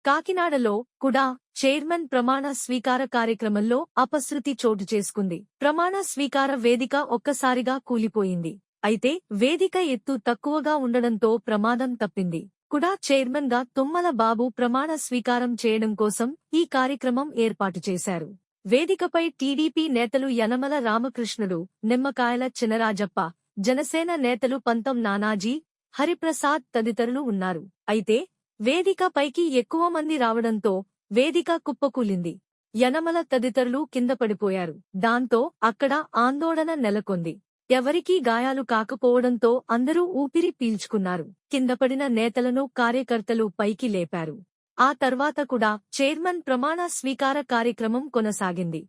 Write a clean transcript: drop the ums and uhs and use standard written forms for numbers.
కాకినాడలో కుడా చైర్మన్ ప్రమాణ స్వీకార కార్యక్రమంలో అపశృతి చోటు చేసుకుంది. ప్రమాణ స్వీకార వేదిక ఒక్కసారిగా కూలిపోయింది. అయితే వేదిక ఎత్తు తక్కువగా ఉండడంతో ప్రమాదం తప్పింది. కుడా చైర్మన్ గా తుమ్మల బాబు ప్రమాణ స్వీకారం చేయడం కోసం ఈ కార్యక్రమం ఏర్పాటు చేశారు. వేదికపై టీడీపీ నేతలు యనమల రామకృష్ణుడు, నిమ్మకాయల చినరాజప్ప, జనసేన నేతలు పంతం నానాజీ, హరిప్రసాద్ తదితరులు ఉన్నారు. అయితే వేదిక పైకి ఎక్కువ మంది రావడంతో వేదిక కుప్పకూలింది. యనమల తదితరులు కింద పడిపోయారు. దాంతో అక్కడ ఆందోళన నెలకొంది. ఎవరికీ గాయాలు కాకపోవడంతో అందరూ ఊపిరి పీల్చుకున్నారు. కిందపడిన నేతలను కార్యకర్తలు పైకి లేపారు. ఆ తర్వాత కూడా చైర్మన్ ప్రమాణ స్వీకార కార్యక్రమం కొనసాగింది.